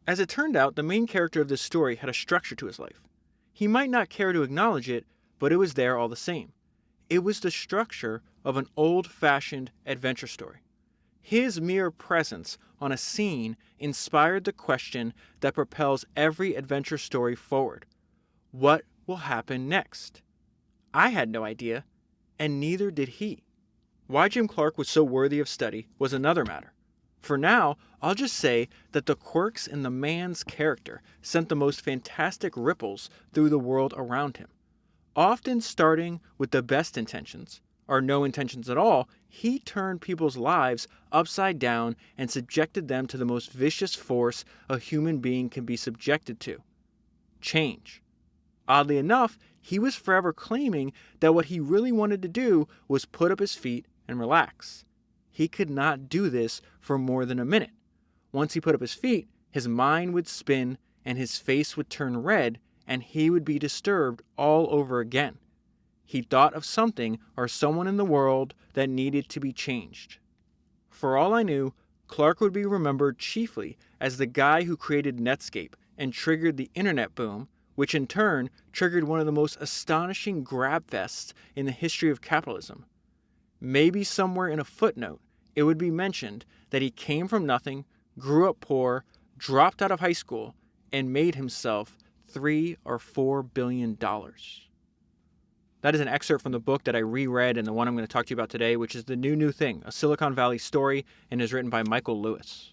As it turned out, the main character of this story had a structure to his life. He might not care to acknowledge it, but it was there all the same. It was the structure of an old-fashioned adventure story. His mere presence on a scene inspired the question that propels every adventure story forward. What will happen next? I had no idea, and neither did he. Why Jim Clark was so worthy of study was another matter. For now, I'll just say that the quirks in the man's character sent the most fantastic ripples through the world around him. Often starting with the best intentions, or no intentions at all, he turned people's lives upside down and subjected them to the most vicious force a human being can be subjected to: change. Oddly enough, he was forever claiming that what he really wanted to do was put up his feet and relax. He could not do this for more than a minute. Once he put up his feet, his mind would spin and his face would turn red and he would be disturbed all over again. He thought of something or someone in the world that needed to be changed. For all I knew, Clark would be remembered chiefly as the guy who created Netscape and triggered the internet boom, which in turn triggered one of the most astonishing grab fests in the history of capitalism. Maybe somewhere in a footnote, it would be mentioned that he came from nothing, grew up poor, dropped out of high school, and made himself $3 or $4 billion. That is an excerpt from the book that I reread and the one I'm going to talk to you about today, which is The New Thing, a Silicon Valley story, and is written by Michael Lewis.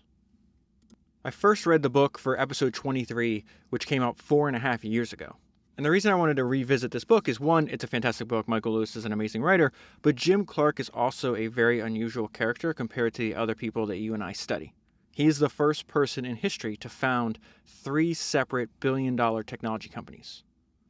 I first read the book for episode 23, which came out 4.5 years ago. And the reason I wanted to revisit this book is, one, it's a fantastic book. Michael Lewis is an amazing writer, but Jim Clark is also a very unusual character compared to the other people that you and I study. He is the first person in history to found 3 separate billion-dollar technology companies.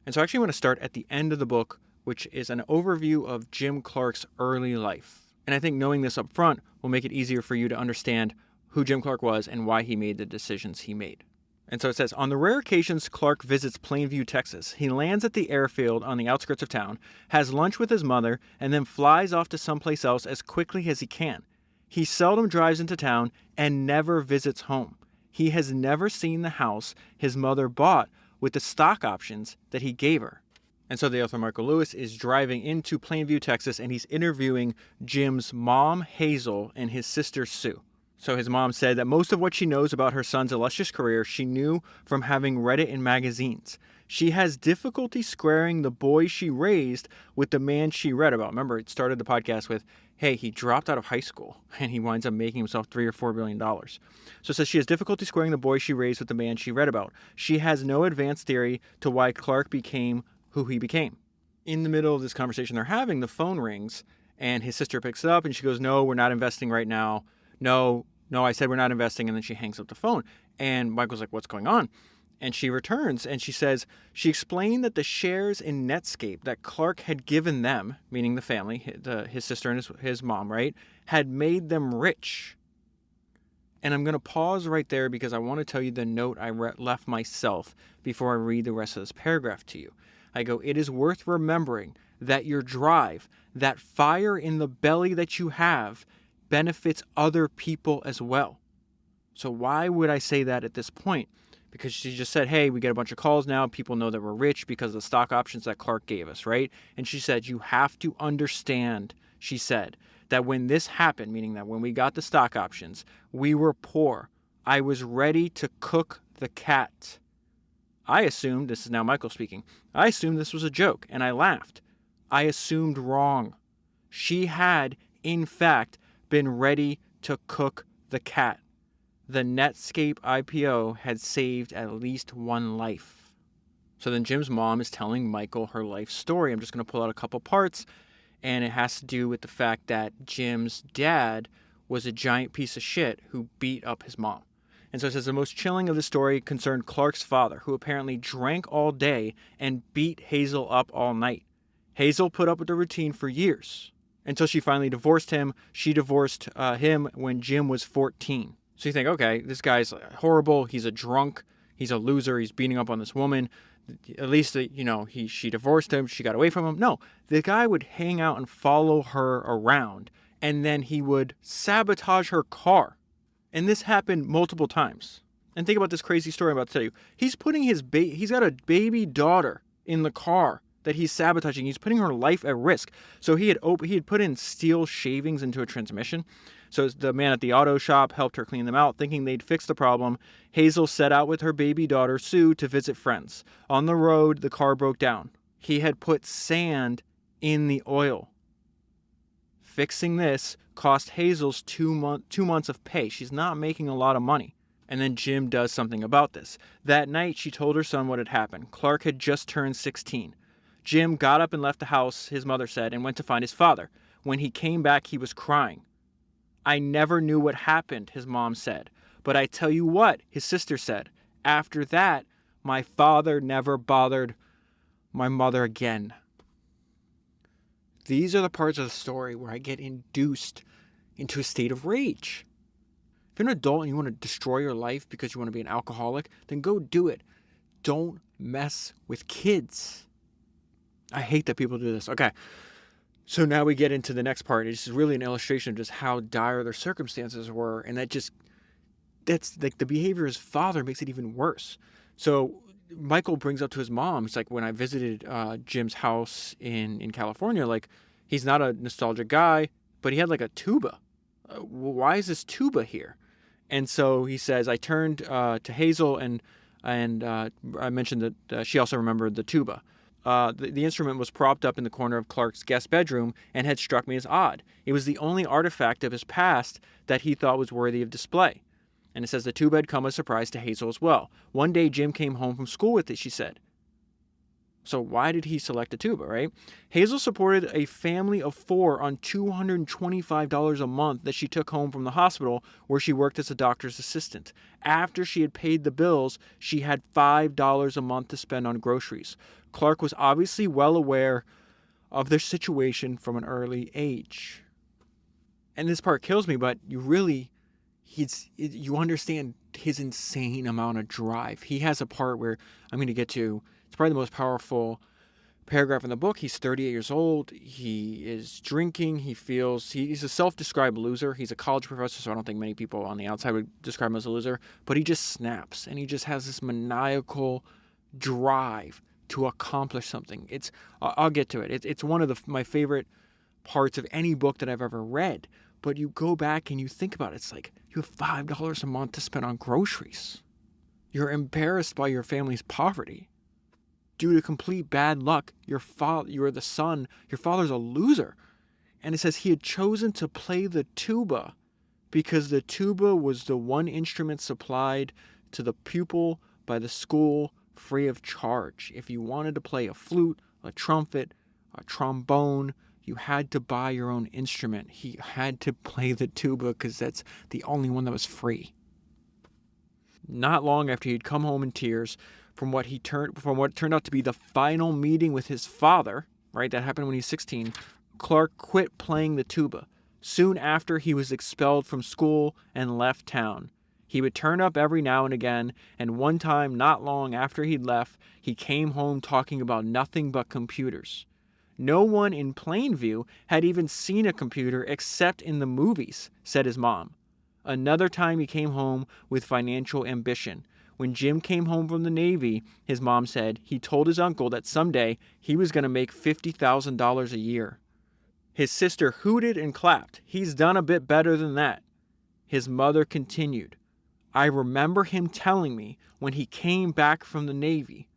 And so I actually want to start at the end of the book, which is an overview of Jim Clark's early life. And I think knowing this up front will make it easier for you to understand who Jim Clark was and why he made the decisions he made. And so it says, on the rare occasions Clark visits Plainview, Texas, he lands at the airfield on the outskirts of town, has lunch with his mother, and then flies off to someplace else as quickly as he can. He seldom drives into town and never visits home. He has never seen the house his mother bought with the stock options that he gave her. And so the author Michael Lewis is driving into Plainview, Texas, and he's interviewing Jim's mom, Hazel, and his sister, Sue. So his mom said that most of what she knows about her son's illustrious career she knew from having read it in magazines. She has difficulty squaring the boy she raised with the man she read about. Remember, it started the podcast with, hey, he dropped out of high school and he winds up making himself $3 or $4 billion. So it says she has difficulty squaring the boy she raised with the man she read about. She has no advanced theory to why Clark became who he became. In the middle of this conversation they're having, the phone rings and his sister picks it up and she goes, no, we're not investing right now. No, I said we're not investing. And then she hangs up the phone. And Michael's like, what's going on? And she returns and she says, she explained that the shares in Netscape that Clark had given them, meaning the family, his sister and his mom, right, had made them rich. And I'm going to pause right there because I want to tell you the note I left myself before I read the rest of this paragraph to you. I go, it is worth remembering that your drive, that fire in the belly that you have, benefits other people as well. So why would I say that at this point? Because she just said, hey, we get a bunch of calls now. People know that we're rich because of the stock options that Clark gave us, right? And she said, you have to understand, she said, that when this happened, meaning that when we got the stock options, we were poor. I was ready to cook the cat. I assumed, this is now Michael speaking, I assumed this was a joke, and I laughed. I assumed wrong. She had, in fact, been ready to cook the cat. The Netscape IPO had saved at least one life. So then Jim's mom is telling Michael her life story. I'm just going to pull out a couple parts, and it has to do with the fact that Jim's dad was a giant piece of shit who beat up his mom. And so it says the most chilling of the story concerned Clark's father, who apparently drank all day and beat Hazel up all night. Hazel put up with the routine for years, until she finally divorced him. She divorced him when Jim was 14. So you think, okay, this guy's horrible. He's a drunk. He's a loser. He's beating up on this woman. At least, she divorced him. She got away from him. No, the guy would hang out and follow her around, and then he would sabotage her car. And this happened multiple times. And think about this crazy story I'm about to tell you. He's putting he's got a baby daughter in the car that he's sabotaging. He's putting her life at risk. So he had put in steel shavings into a transmission. So the man at the auto shop helped her clean them out, thinking they'd fix the problem. Hazel set out with her baby daughter, Sue, to visit friends. On the road, the car broke down. He had put sand in the oil. Fixing this cost Hazel's 2 months of pay. She's not making a lot of money. And then Jim does something about this. That night, she told her son what had happened. Clark had just turned 16. Jim got up and left the house, his mother said, and went to find his father. When he came back, he was crying. I never knew what happened, his mom said. But I tell you what, his sister said. After that, my father never bothered my mother again. These are the parts of the story where I get induced into a state of rage. If you're an adult and you want to destroy your life because you want to be an alcoholic, then go do it. Don't mess with kids. I hate that people do this. Okay. So now we get into the next part. It's really an illustration of just how dire their circumstances were. And that's like the behavior of his father makes it even worse. So Michael brings up to his mom, it's like, when I visited Jim's house in California, like, he's not a nostalgic guy, but he had like a tuba. Why is this tuba here? And so he says, I turned to Hazel and I mentioned that she also remembered the tuba. The instrument was propped up in the corner of Clark's guest bedroom and had struck me as odd. It was the only artifact of his past that he thought was worthy of display. And it says the tuba had come as a surprise to Hazel as well. One day Jim came home from school with it, she said. So why did he select a tuba, right? Hazel supported a family of 4 on $225 a month that she took home from the hospital where she worked as a doctor's assistant. After she had paid the bills, she had $5 a month to spend on groceries. Clark was obviously well aware of their situation from an early age. And this part kills me, but you understand his insane amount of drive. He has a part where I'm going to get to. It's probably the most powerful paragraph in the book. He's 38 years old. He is drinking. He's a self-described loser. He's a college professor, so I don't think many people on the outside would describe him as a loser. But he just snaps, and he just has this maniacal drive to accomplish something. I'll get to it. It's one of my favorite parts of any book that I've ever read. But you go back and you think about it. It's like you have $5 a month to spend on groceries. You're embarrassed by your family's poverty. Due to complete bad luck, you are the son. Your father's a loser. And it says he had chosen to play the tuba because the tuba was the one instrument supplied to the pupil by the school free of charge. If you wanted to play a flute, a trumpet, a trombone, you had to buy your own instrument. He had to play the tuba because that's the only one that was free. Not long after he'd come home in tears from what turned out to be the final meeting with his father, right? That happened when he was 16. Clark quit playing the tuba. Soon after, he was expelled from school and left town. He would turn up every now and again, and one time, not long after he'd left, he came home talking about nothing but computers. No one in Plainview had even seen a computer except in the movies, said his mom. Another time he came home with financial ambition. When Jim came home from the Navy, his mom said he told his uncle that someday he was going to make $50,000 a year. His sister hooted and clapped. He's done a bit better than that. His mother continued. I remember him telling me when he came back from the Navy,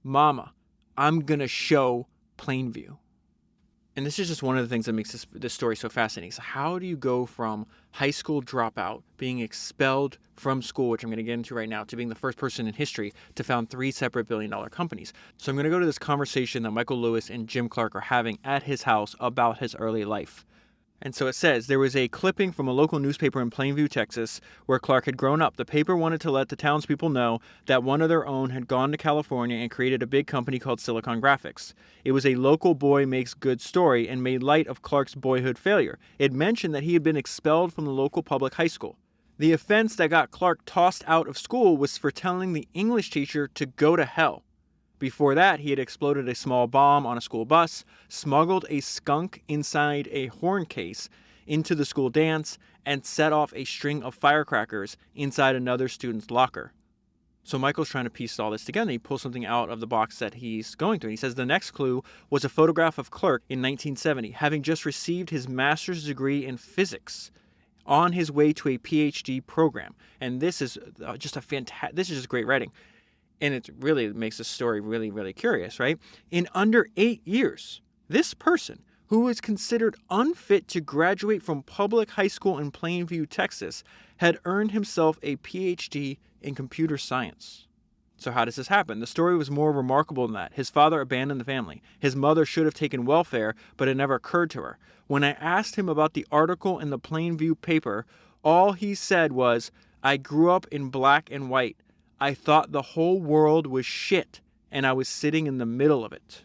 Mama, I'm going to show Plainview. And this is just one of the things that makes this story so fascinating. So how do you go from high school dropout, being expelled from school, which I'm going to get into right now, to being the first person in history to found 3 separate billion-dollar companies? So I'm going to go to this conversation that Michael Lewis and Jim Clark are having at his house about his early life. And so it says, there was a clipping from a local newspaper in Plainview, Texas, where Clark had grown up. The paper wanted to let the townspeople know that one of their own had gone to California and created a big company called Silicon Graphics. It was a local boy makes good story and made light of Clark's boyhood failure. It mentioned that he had been expelled from the local public high school. The offense that got Clark tossed out of school was for telling the English teacher to go to hell. Before that, he had exploded a small bomb on a school bus, smuggled a skunk inside a horn case into the school dance, and set off a string of firecrackers inside another student's locker. So Michael's trying to piece all this together. He pulls something out of the box that he's going through. He says the next clue was a photograph of Clark in 1970, having just received his master's degree in physics, on his way to a PhD program. And this is just this is just great writing. And it really makes the story really, really curious, right? In under 8 years, this person, who was considered unfit to graduate from public high school in Plainview, Texas, had earned himself a PhD in computer science. So how does this happen? The story was more remarkable than that. His father abandoned the family. His mother should have taken welfare, but it never occurred to her. When I asked him about the article in the Plainview paper, all he said was, "I grew up in black and white. I thought the whole world was shit, and I was sitting in the middle of it."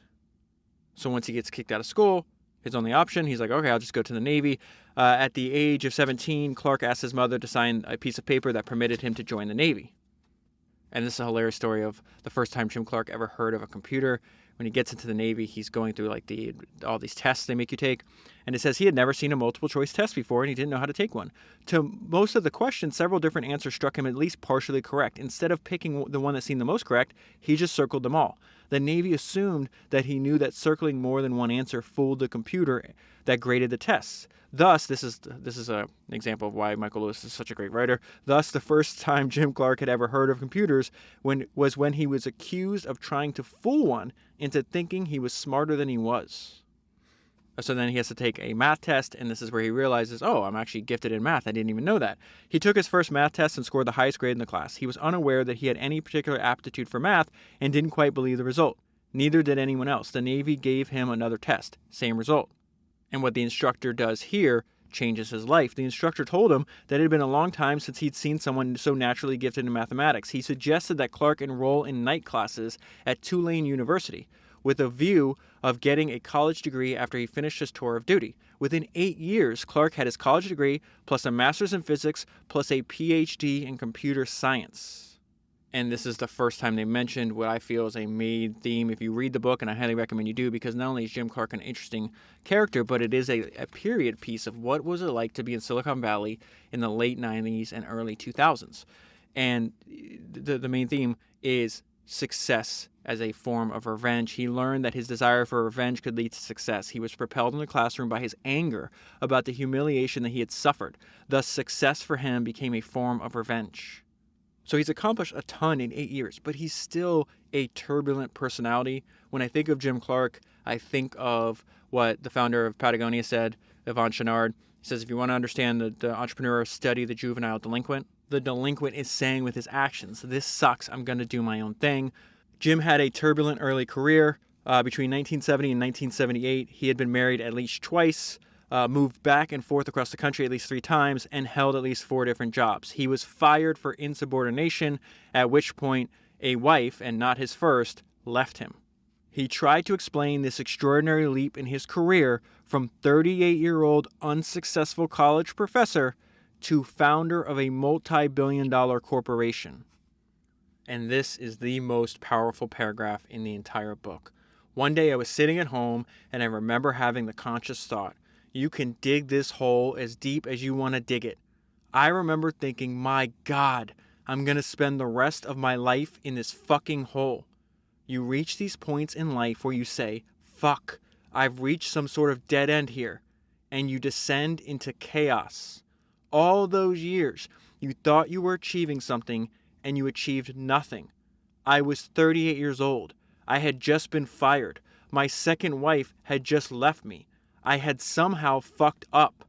So once he gets kicked out of school, his only option, he's like, okay, I'll just go to the Navy. At the age of 17, Clark asked his mother to sign a piece of paper that permitted him to join the Navy. And this is a hilarious story of the first time Jim Clark ever heard of a computer. When he gets into the Navy, he's going through like all these tests they make you take. And it says he had never seen a multiple choice test before and he didn't know how to take one. To most of the questions, several different answers struck him at least partially correct. Instead of picking the one that seemed the most correct, he just circled them all. The Navy assumed that he knew that circling more than one answer fooled the computer that graded the tests. Thus, this is an example of why Michael Lewis is such a great writer. Thus, the first time Jim Clark had ever heard of computers was when he was accused of trying to fool one into thinking he was smarter than he was. So then he has to take a math test, and this is where he realizes, oh, I'm actually gifted in math. I didn't even know that. He took his first math test and scored the highest grade in the class. He was unaware that he had any particular aptitude for math and didn't quite believe the result. Neither did anyone else. The Navy gave him another test. Same result. And what the instructor does here changes his life. The instructor told him that it had been a long time since he'd seen someone so naturally gifted in mathematics. He suggested that Clark enroll in night classes at Tulane University, with a view of getting a college degree after he finished his tour of duty. Within 8 years, Clark had his college degree, plus a master's in physics, plus a PhD in computer science. And this is the first time they mentioned what I feel is a main theme if you read the book, and I highly recommend you do, because not only is Jim Clark an interesting character, but it is a period piece of what was it like to be in Silicon Valley in the late 90s and early 2000s. And the main theme is success as a form of revenge. He learned that his desire for revenge could lead to success. He was propelled in the classroom by his anger about the humiliation that he had suffered. Thus, success for him became a form of revenge. So he's accomplished a ton in 8 years, but he's still a turbulent personality. When I think of Jim Clark, I think of what the founder of Patagonia said, Yvon Chouinard. He says, if you want to understand the entrepreneur, study the juvenile delinquent. The delinquent is saying with his actions, this sucks, I'm going to do my own thing. Jim had a turbulent early career. Between 1970 and 1978, he had been married at least twice, moved back and forth across the country at least 3 times, and held at least 4 different jobs. He was fired for insubordination, at which point a wife, and not his first, left him. He tried to explain this extraordinary leap in his career from 38-year-old unsuccessful college professor to founder of a multi-billion-dollar corporation. And this is the most powerful paragraph in the entire book. One day I was sitting at home and I remember having the conscious thought, you can dig this hole as deep as you want to dig it. I remember thinking, my God, I'm going to spend the rest of my life in this fucking hole. You reach these points in life where you say, fuck, I've reached some sort of dead end here. And you descend into chaos. All those years, you thought you were achieving something and you achieved nothing. I was 38 years old. I had just been fired. My second wife had just left me. I had somehow fucked up.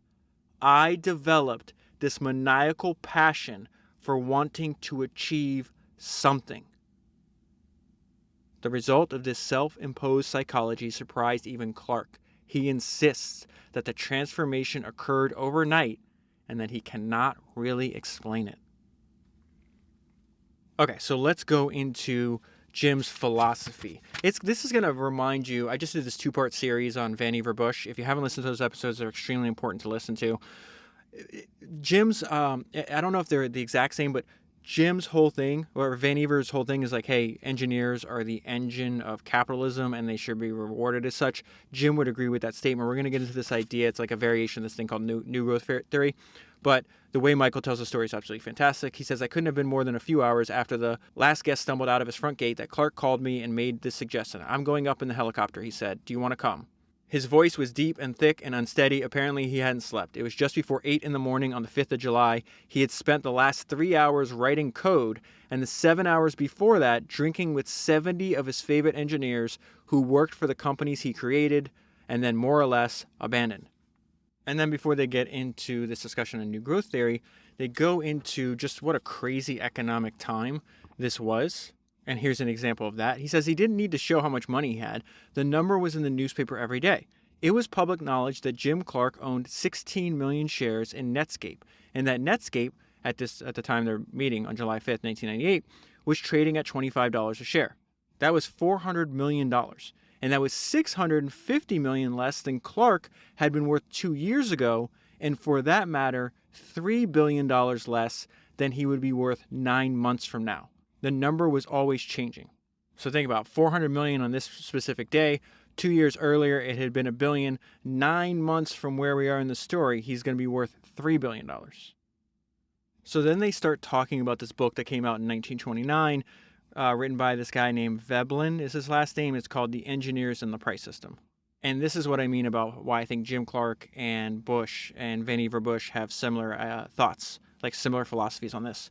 I developed this maniacal passion for wanting to achieve something. The result of this self-imposed psychology surprised even Clark. He insists that the transformation occurred overnight and that he cannot really explain it. Okay, so let's go into Jim's philosophy. This is going to remind you, I just did this 2-part series on Vannevar Bush. If you haven't listened to those episodes, they're extremely important to listen to. Jim's, I don't know if they're the exact same, but Jim's whole thing, or Vannevar's whole thing is like, hey, engineers are the engine of capitalism and they should be rewarded as such. Jim would agree with that statement. We're going to get into this idea. It's like a variation of this thing called new growth theory. But the way Michael tells the story is absolutely fantastic. He says, I couldn't have been more than a few hours after the last guest stumbled out of his front gate that Clark called me and made this suggestion. I'm going up in the helicopter, he said. Do you want to come? His voice was deep and thick and unsteady. Apparently, he hadn't slept. It was just before 8 in the morning on the 5th of July. He had spent the last 3 hours writing code and the 7 hours before that drinking with 70 of his favorite engineers who worked for the companies he created and then more or less abandoned. And then before they get into this discussion on new growth theory, they go into just what a crazy economic time this was. And here's an example of that. He says he didn't need to show how much money he had. The number was in the newspaper every day. It was public knowledge that Jim Clark owned 16 million shares in Netscape, and that Netscape, at the time they're meeting on July 5th, 1998, was trading at $25 a share. That was $400 million, and that was $650 million less than Clark had been worth 2 years ago, and for that matter, $3 billion less than he would be worth 9 months from now. The number was always changing. So think about $400 million on this specific day. 2 years earlier, it had been $1 billion. 9 months from where we are in the story, he's going to be worth $3 billion. So then they start talking about this book that came out in 1929, written by this guy named Veblen is his last name. It's called The Engineers and the Price System. And this is what I mean about why I think Jim Clark and Bush and Vannevar Bush have similar thoughts, like similar philosophies on this.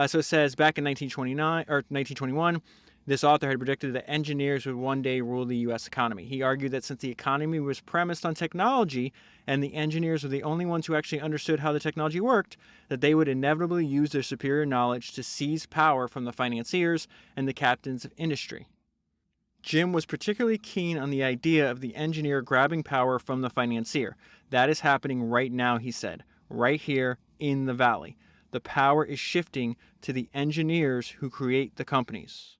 So it says back in 1921, this author had predicted that engineers would one day rule the U.S. economy. He argued that since the economy was premised on technology and the engineers were the only ones who actually understood how the technology worked, that they would inevitably use their superior knowledge to seize power from the financiers and the captains of industry. Jim was particularly keen on the idea of the engineer grabbing power from the financier. That is happening right now, he said, right here in the valley. The power is shifting to the engineers who create the companies.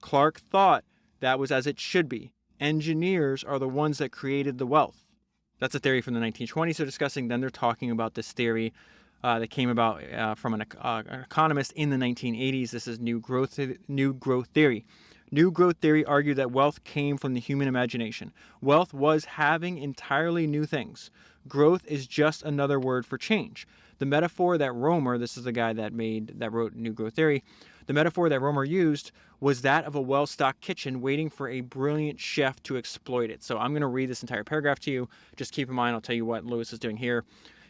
Clark thought that was as it should be. Engineers are the ones that created the wealth. That's a theory from the 1920s they're discussing. Then they're talking about this theory that came about from an economist in the 1980s. This is new growth theory. New growth theory argued that wealth came from the human imagination. Wealth was having entirely new things. Growth is just another word for change. The metaphor that Romer, this is the guy that wrote New Growth Theory, the metaphor that Romer used was that of a well-stocked kitchen waiting for a brilliant chef to exploit it. So I'm going to read this entire paragraph to you. Just keep in mind, I'll tell you what Lewis is doing here.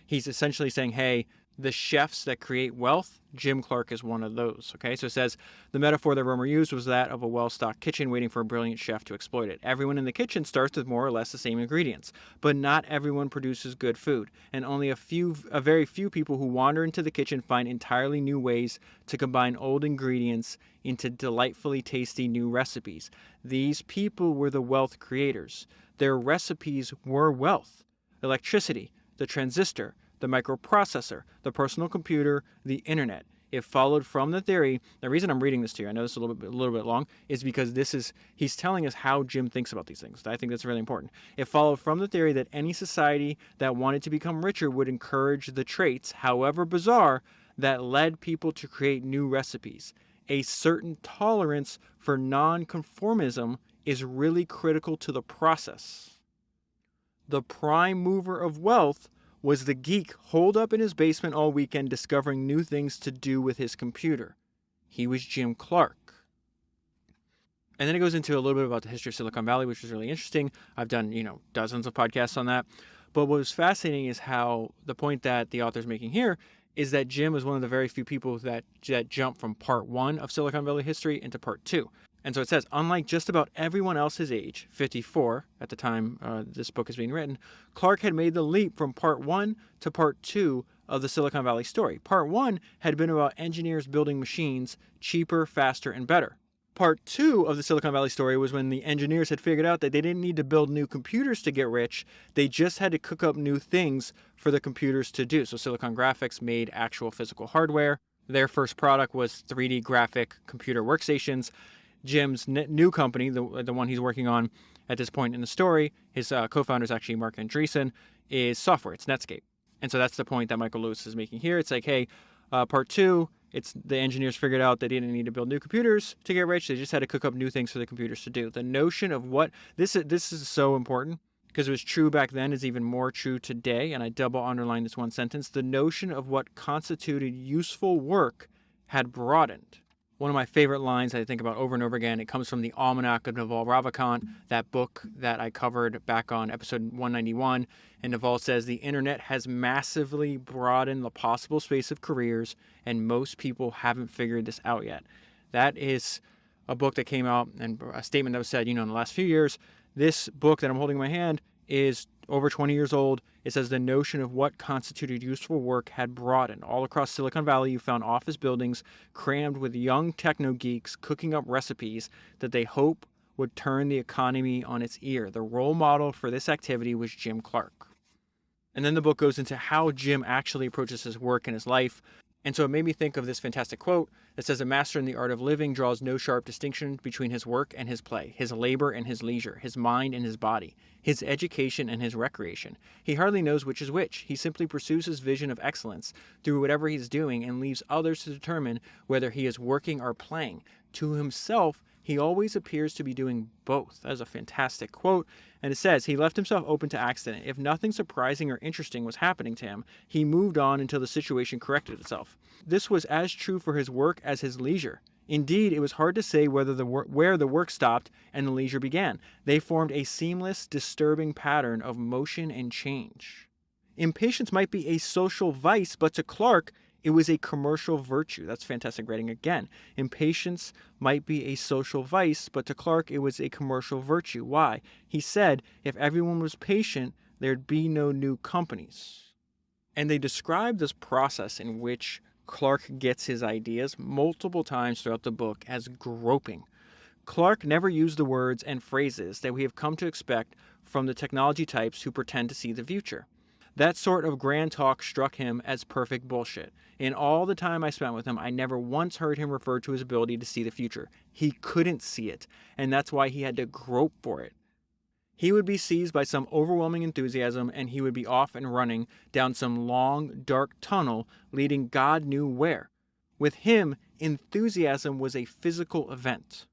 He's essentially saying, hey, the chefs that create wealth, Jim Clark is one of those. Okay, so it says the metaphor that Romer used was that of a well-stocked kitchen waiting for a brilliant chef to exploit it. Everyone in the kitchen starts with more or less the same ingredients, but not everyone produces good food, and only a very few people who wander into the kitchen find entirely new ways to combine old ingredients into delightfully tasty new recipes. These people were the wealth creators. Their recipes were wealth: electricity, the transistor, the microprocessor, the personal computer, the internet. It followed from the theory. The reason I'm reading this to you, I know this is a little bit long, is because he's telling us how Jim thinks about these things. I think that's really important. It followed from the theory that any society that wanted to become richer would encourage the traits, however bizarre, that led people to create new recipes. A certain tolerance for nonconformism is really critical to the process. The prime mover of wealth was the geek holed up in his basement all weekend discovering new things to do with his computer. He was Jim Clark. And then it goes into a little bit about the history of Silicon Valley, which was really interesting. I've done, dozens of podcasts on that. But what was fascinating is how the point that the author's making here is that Jim is one of the very few people that jumped from part 1 of Silicon Valley history into part 2. And so it says, unlike just about everyone else his age, 54 at the time this book is being written, Clark had made the leap from part 1 to part 2 of the Silicon Valley story. Part 1 had been about engineers building machines cheaper, faster, and better. Part 2 of the Silicon Valley story was when the engineers had figured out that they didn't need to build new computers to get rich. They just had to cook up new things for the computers to do. So Silicon Graphics made actual physical hardware. Their first product was 3D graphic computer workstations. Jim's new company, the one he's working on at this point in the story, his co-founder is actually Mark Andreessen, is software. It's Netscape. And so that's the point that Michael Lewis is making here. It's like, hey, part 2, it's the engineers figured out they didn't need to build new computers to get rich. They just had to cook up new things for the computers to do. The notion of what this is so important. because it was true back then is even more true today, and I double underline this one sentence: the notion of what constituted useful work had broadened. One of my favorite lines I think about over and over again, it comes from the Almanac of Naval Ravikant, that book that I covered back on episode 191. And Naval says, the internet has massively broadened the possible space of careers, and most people haven't figured this out yet. That is a book that came out, and a statement that was said, in the last few years. This book that I'm holding in my hand is over 20 years old. It says the notion of what constituted useful work had broadened. All across Silicon Valley, you found office buildings crammed with young techno geeks cooking up recipes that they hope would turn the economy on its ear. The role model for this activity was Jim Clark. And then the book goes into how Jim actually approaches his work and his life. And so it made me think of this fantastic quote that says, a master in the art of living draws no sharp distinction between his work and his play, his labor and his leisure, his mind and his body, his education and his recreation. He hardly knows which is which. He simply pursues his vision of excellence through whatever he's doing and leaves others to determine whether he is working or playing. To himself, he always appears to be doing both. That is a fantastic quote. And it says, he left himself open to accident. If nothing surprising or interesting was happening to him, he moved on until the situation corrected itself. This was as true for his work as his leisure. Indeed, it was hard to say where the work stopped and the leisure began. They formed a seamless, disturbing pattern of motion and change. Impatience might be a social vice, but to Clark, it was a commercial virtue. That's fantastic writing again. Impatience might be a social vice, but to Clark, it was a commercial virtue. Why? He said, if everyone was patient, there'd be no new companies. And they describe this process in which Clark gets his ideas multiple times throughout the book as groping. Clark never used the words and phrases that we have come to expect from the technology types who pretend to see the future. That sort of grand talk struck him as perfect bullshit. In all the time I spent with him, I never once heard him refer to his ability to see the future. He couldn't see it, and that's why he had to grope for it. He would be seized by some overwhelming enthusiasm, and he would be off and running down some long, dark tunnel leading God knew where. With him, enthusiasm was a physical event.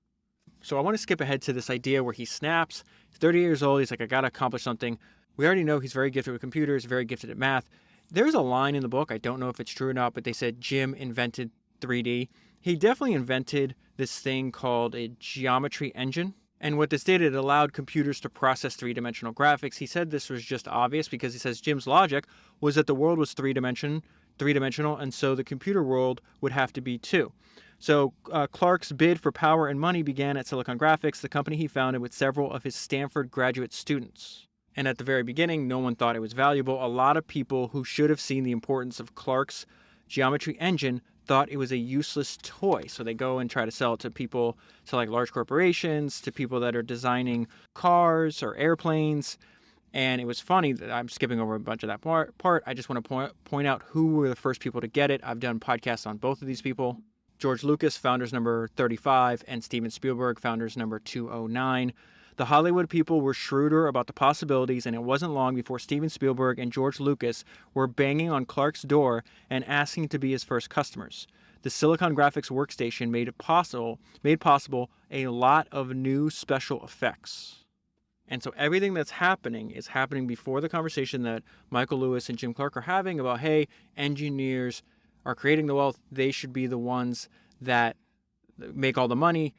So I want to skip ahead to this idea where he snaps. He's 30 years old. He's like, I got to accomplish something. We already know he's very gifted with computers, very gifted at math. There's a line in the book, I don't know if it's true or not, but they said Jim invented 3D. He definitely invented this thing called a geometry engine. And what this did, it allowed computers to process three-dimensional graphics. He said this was just obvious because he says Jim's logic was that the world was three-dimensional, and so the computer world would have to be too. So Clark's bid for power and money began at Silicon Graphics, the company he founded with several of his Stanford graduate students. And at the very beginning, no one thought it was valuable. A lot of people who should have seen the importance of Clark's geometry engine thought it was a useless toy. So they go and try to sell it to people, to like large corporations, to people that are designing cars or airplanes. And it was funny that I'm skipping over a bunch of that part. I just want to point out who were the first people to get it. I've done podcasts on both of these people. George Lucas, founders number 35, and Steven Spielberg, founders number 209. The Hollywood people were shrewder about the possibilities, and it wasn't long before Steven Spielberg and George Lucas were banging on Clark's door and asking to be his first customers. The Silicon Graphics workstation made possible a lot of new special effects. And so everything that's happening is happening before the conversation that Michael Lewis and Jim Clark are having about, hey, engineers are creating the wealth. They should be the ones that make all the money.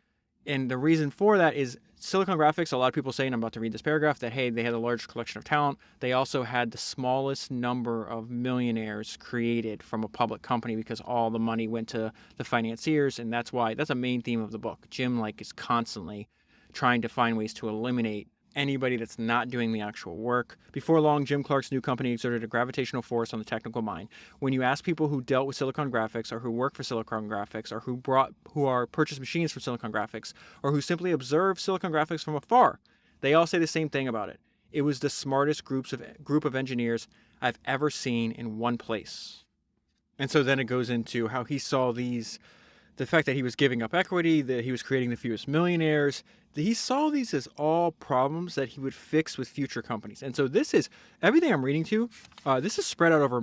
And the reason for that is Silicon Graphics, a lot of people say, and I'm about to read this paragraph, that, hey, they had a large collection of talent. They also had the smallest number of millionaires created from a public company because all the money went to the financiers. And that's a main theme of the book. Jim is constantly trying to find ways to eliminate anybody that's not doing the actual work. Before long, Jim Clark's new company exerted a gravitational force on the technical mind. When you ask people who dealt with Silicon Graphics or who work for Silicon Graphics or who are purchased machines from Silicon Graphics or who simply observe Silicon Graphics from afar, they all say the same thing about it. It was the smartest group of engineers I've ever seen in one place. And so then it goes into how he saw the fact that he was giving up equity, that he was creating the fewest millionaires. He saw these as all problems that he would fix with future companies. And so this is, everything I'm reading to, this is spread out over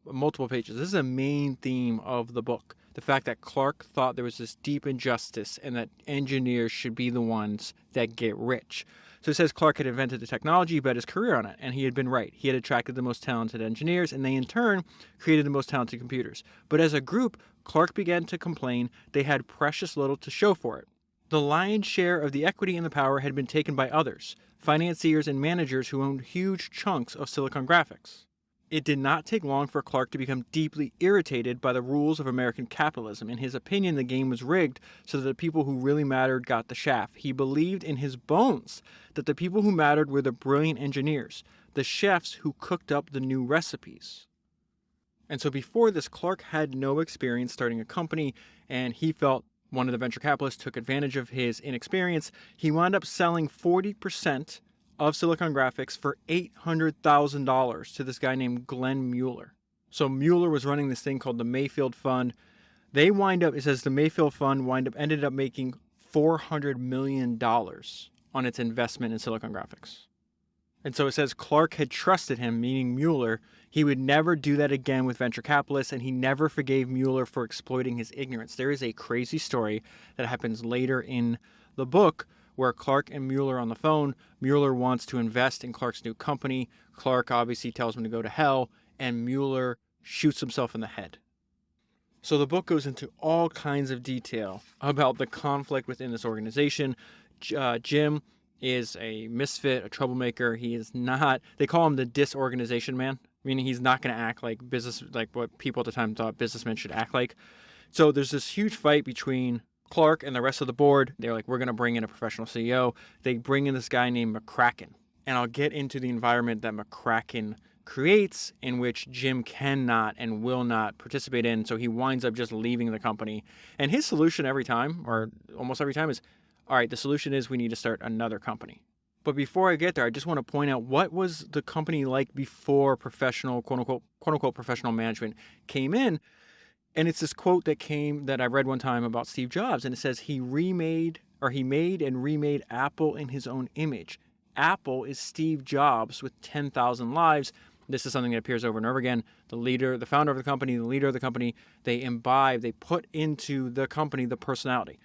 multiple pages. This is a main theme of the book. The fact that Clark thought there was this deep injustice and that engineers should be the ones that get rich. So it says Clark had invented the technology, bet his career on it, and he had been right. He had attracted the most talented engineers, and they in turn created the most talented computers. But as a group, Clark began to complain they had precious little to show for it. The lion's share of the equity and the power had been taken by others, financiers and managers who owned huge chunks of Silicon Graphics. It did not take long for Clark to become deeply irritated by the rules of American capitalism. In his opinion, the game was rigged so that the people who really mattered got the shaft. He believed in his bones that the people who mattered were the brilliant engineers, the chefs who cooked up the new recipes. And so before this, Clark had no experience starting a company, and he felt one of the venture capitalists took advantage of his inexperience. He wound up selling 40% of Silicon Graphics for $800,000 to this guy named Glenn Mueller. So Mueller was running this thing called the Mayfield Fund. It says the Mayfield Fund ended up making $400 million on its investment in Silicon Graphics. And so it says Clark had trusted him, meaning Mueller. He would never do that again with venture capitalists, and he never forgave Mueller for exploiting his ignorance. There is a crazy story that happens later in the book where Clark and Mueller are on the phone. Mueller wants to invest in Clark's new company. Clark obviously tells him to go to hell, and Mueller shoots himself in the head. So the book goes into all kinds of detail about the conflict within this organization. Jim is a misfit, a troublemaker. He is not, they call him the disorganization man, meaning he's not going to act like what people at the time thought businessmen should act like. So there's this huge fight between Clark and the rest of the board. They're like, we're going to bring in a professional CEO. They bring in this guy named McCracken. And I'll get into the environment that McCracken creates, in which Jim cannot and will not participate in. So he winds up just leaving the company. And his solution every time, or almost every time, is, all right, the solution is we need to start another company. But before I get there, I just want to point out, what was the company like before professional, quote unquote, professional management came in? And it's this quote that I read one time about Steve Jobs, and it says he made and remade Apple in his own image. Apple is Steve Jobs with 10,000 lives. This is something that appears over and over again. The founder of the company, the leader of the company, they put into the company the personality.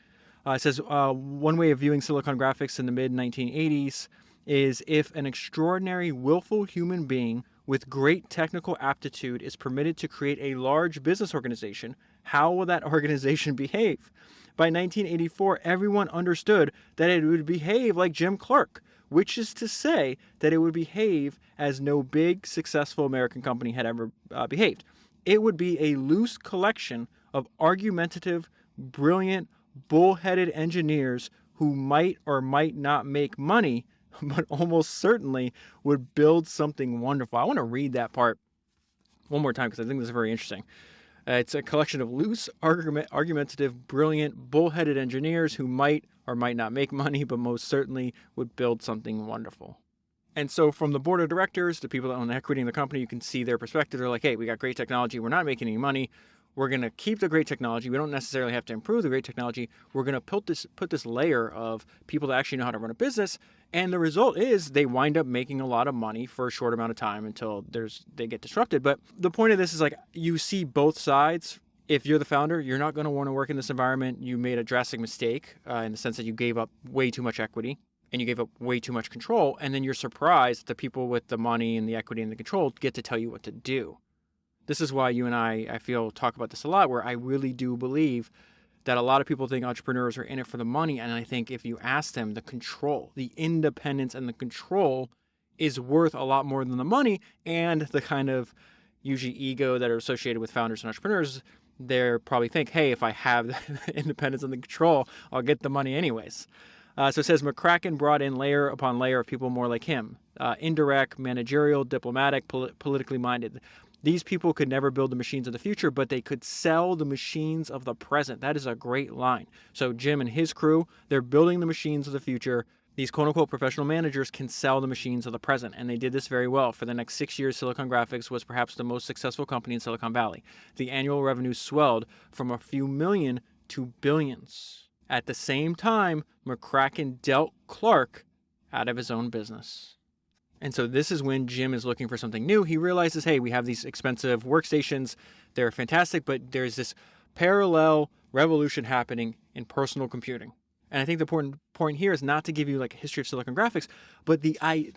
It says one way of viewing Silicon Graphics in the mid-1980s is if an extraordinary, willful human being with great technical aptitude is permitted to create a large business organization, how will that organization behave? By 1984, everyone understood that it would behave like Jim Clark, which is to say that it would behave as no big, successful American company had ever behaved. It would be a loose collection of argumentative, brilliant, bullheaded engineers who might or might not make money, but almost certainly would build something wonderful. I want to read that part one more time because I think this is very interesting. It's a collection of loose, argumentative, brilliant, bullheaded engineers who might or might not make money, but most certainly would build something wonderful. And so from the board of directors, the people that own the equity in the company, you can see their perspective. They're like, hey, we got great technology. We're not making any money. We're going to keep the great technology. We don't necessarily have to improve the great technology. We're going to put this layer of people that actually know how to run a business. And the result is they wind up making a lot of money for a short amount of time until they get disrupted. But the point of this is, like, you see both sides. If you're the founder, you're not going to want to work in this environment. You made a drastic mistake in the sense that you gave up way too much equity and you gave up way too much control. And then you're surprised that the people with the money and the equity and the control get to tell you what to do. This is why you and I feel, talk about this a lot, where I really do believe that a lot of people think entrepreneurs are in it for the money. And I think if you ask them, the control, the independence and the control is worth a lot more than the money, and the kind of usually ego that are associated with founders and entrepreneurs. They probably think, hey, if I have the independence and the control, I'll get the money anyways. So it says McCracken brought in layer upon layer of people more like him, indirect, managerial, diplomatic, politically minded. These people could never build the machines of the future, but they could sell the machines of the present. That is a great line. So Jim and his crew, they're building the machines of the future. These quote-unquote professional managers can sell the machines of the present, and they did this very well. For the next 6 years, Silicon Graphics was perhaps the most successful company in Silicon Valley. The annual revenue swelled from a few million to billions. At the same time, McCracken dealt Clark out of his own business. And so this is when Jim is looking for something new. He realizes, hey, we have these expensive workstations. They're fantastic, but there's this parallel revolution happening in personal computing. And I think the important point here is not to give you like a history of Silicon Graphics, but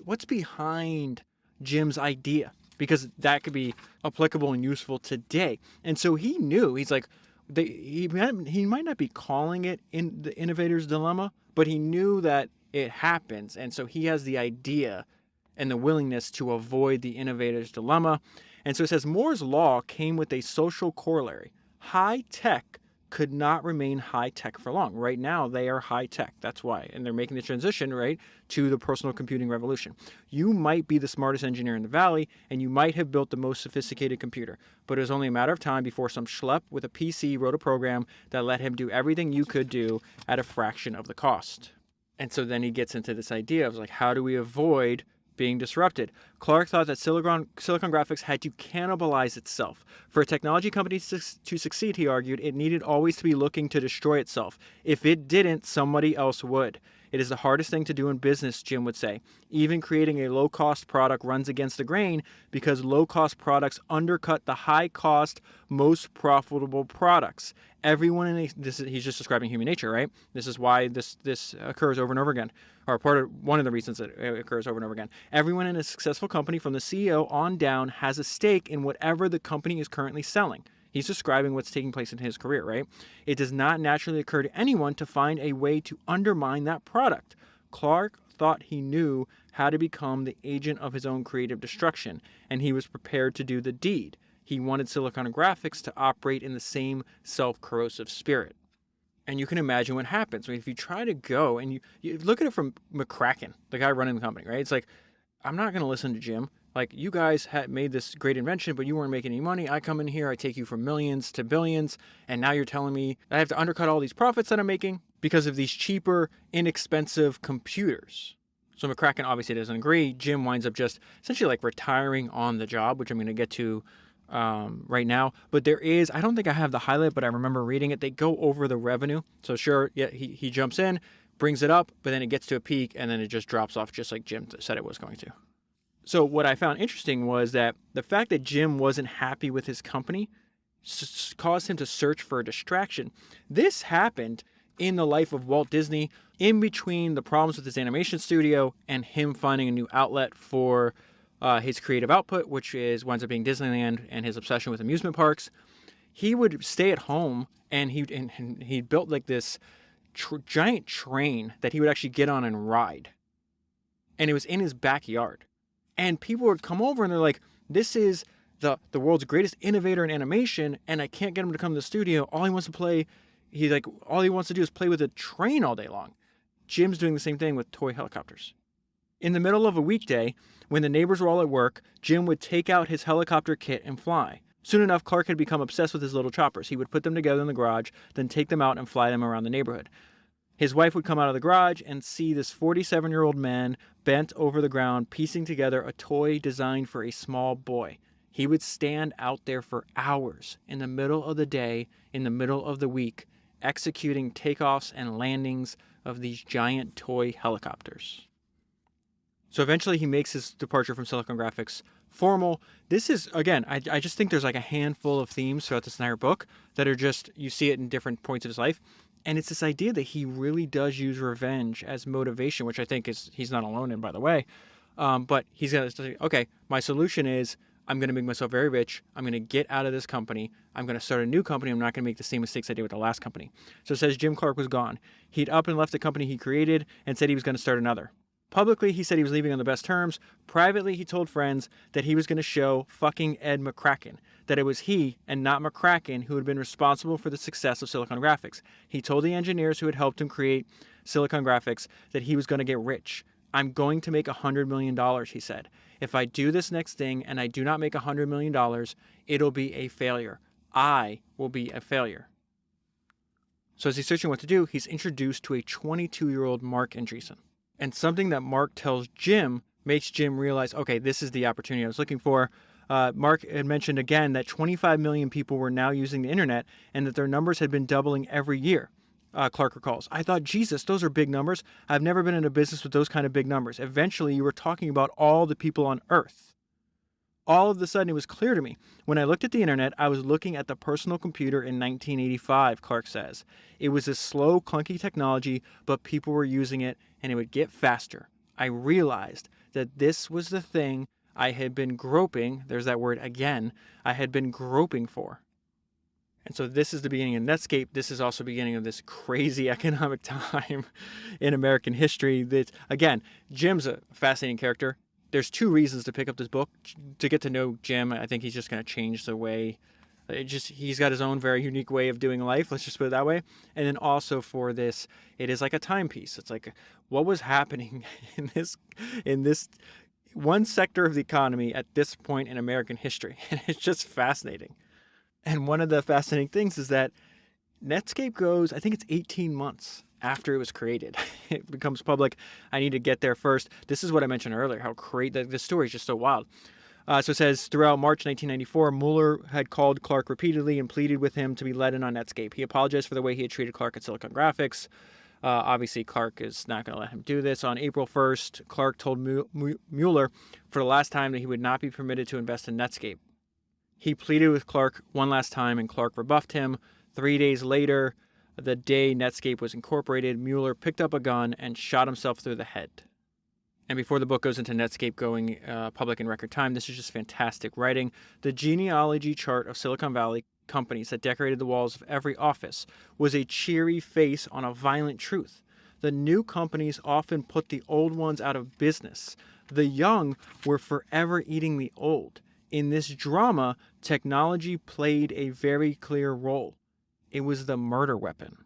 what's behind Jim's idea, because that could be applicable and useful today. And so he knew, he's like, he might not be calling it in the innovator's dilemma, but he knew that it happens. And so he has the idea and the willingness to avoid the innovator's dilemma. And so it says Moore's law came with a social corollary. High tech could not remain high tech for long. Right now, they are high tech. That's why. And they're making the transition, right, to the personal computing revolution. You might be the smartest engineer in the valley, and you might have built the most sophisticated computer, but it was only a matter of time before some schlep with a PC wrote a program that let him do everything you could do at a fraction of the cost. And so then he gets into this idea of like, how do we avoid being disrupted? Clark thought that Silicon Graphics had to cannibalize itself. For a technology company to succeed, he argued, it needed always to be looking to destroy itself. If it didn't, somebody else would. It is the hardest thing to do in business, Jim would say. Even creating a low-cost product runs against the grain because low-cost products undercut the high-cost, most profitable products. Everyone in he's just describing human nature, right? This is why this occurs over and over again, or one of the reasons that it occurs over and over again. Everyone in a successful company, from the CEO on down, has a stake in whatever the company is currently selling. He's describing what's taking place in his career, right? It does not naturally occur to anyone to find a way to undermine that product. Clark thought he knew how to become the agent of his own creative destruction, and he was prepared to do the deed. He wanted Silicon Graphics to operate in the same self-corrosive spirit. And you can imagine what happens. I mean, if you try to go and you look at it from McCracken, the guy running the company, right? It's like, I'm not going to listen to Jim. Like, you guys had made this great invention, but you weren't making any money. I come in here, I take you from millions to billions, and now you're telling me I have to undercut all these profits that I'm making because of these cheaper, inexpensive computers. So McCracken obviously doesn't agree. Jim winds up just essentially like retiring on the job, which I'm going to get to right now. But there is, I don't think I have the highlight, but I remember reading it. They go over the revenue. So sure, yeah, he jumps in, brings it up, but then it gets to a peak, and then it just drops off just like Jim said it was going to. So what I found interesting was that the fact that Jim wasn't happy with his company caused him to search for a distraction. This happened in the life of Walt Disney, in between the problems with his animation studio and him finding a new outlet for his creative output, which winds up being Disneyland and his obsession with amusement parks. He would stay at home, and he built like this giant train that he would actually get on and ride. And it was in his backyard. And people would come over and they're like, this is the world's greatest innovator in animation, and I can't get him to come to the studio. All he wants to do is play with a train all day long. Jim's doing the same thing with toy helicopters. In the middle of a weekday, when the neighbors were all at work, Jim would take out his helicopter kit and fly. Soon enough, Clark had become obsessed with his little choppers. He would put them together in the garage, then take them out and fly them around the neighborhood. His wife would come out of the garage and see this 47-year-old man bent over the ground, piecing together a toy designed for a small boy. He would stand out there for hours in the middle of the day, in the middle of the week, executing takeoffs and landings of these giant toy helicopters. So eventually he makes his departure from Silicon Graphics formal. This is, again, I just think there's like a handful of themes throughout this entire book that are just, you see it in different points of his life. And it's this idea that he really does use revenge as motivation, which I think he's not alone in, by the way. But he's going to say, okay, my solution is I'm going to make myself very rich. I'm going to get out of this company. I'm going to start a new company. I'm not going to make the same mistakes I did with the last company. So it says Jim Clark was gone. He'd up and left the company he created and said he was going to start another. Publicly, he said he was leaving on the best terms. Privately, he told friends that he was going to show fucking Ed McCracken, that it was he and not McCracken who had been responsible for the success of Silicon Graphics. He told the engineers who had helped him create Silicon Graphics that he was going to get rich. I'm going to make $100 million, he said. If I do this next thing and I do not make $100 million, it'll be a failure. I will be a failure. So as he's searching what to do, he's introduced to a 22-year-old Mark Andreessen. And something that Mark tells Jim makes Jim realize, okay, this is the opportunity I was looking for. Mark had mentioned again that 25 million people were now using the internet and that their numbers had been doubling every year. Clark recalls, I thought, Jesus, those are big numbers. I've never been in a business with those kind of big numbers. Eventually, you were talking about all the people on Earth. All of a sudden, it was clear to me. When I looked at the internet, I was looking at the personal computer in 1985, Clark says. It was a slow, clunky technology, but people were using it, and it would get faster. I realized that this was the thing I had been groping, there's that word again, I had been groping for. And so this is the beginning of Netscape. This is also the beginning of this crazy economic time in American history. That, again, Jim's a fascinating character. There's two reasons to pick up this book. To get to know Jim, I think he's just going to change the way. He's got his own very unique way of doing life. Let's just put it that way. And then also for this, it is like a timepiece. It's like what was happening in this one sector of the economy at this point in American history. And it's just fascinating. And one of the fascinating things is that Netscape goes, I think it's 18 months after it was created. It becomes public. I need to get there first. This is what I mentioned earlier, how crazy this story is just so wild. So it says, throughout March 1994, Mueller had called Clark repeatedly and pleaded with him to be let in on Netscape. He apologized for the way he had treated Clark at Silicon Graphics. Obviously, Clark is not going to let him do this. On April 1st, Clark told Mueller for the last time that he would not be permitted to invest in Netscape. He pleaded with Clark one last time, and Clark rebuffed him. 3 days later, the day Netscape was incorporated, Mueller picked up a gun and shot himself through the head. And before the book goes into Netscape going public in record time, this is just fantastic writing. The genealogy chart of Silicon Valley companies that decorated the walls of every office was a cheery face on a violent truth. The new companies often put the old ones out of business. The young were forever eating the old. In this drama, technology played a very clear role. It was the murder weapon.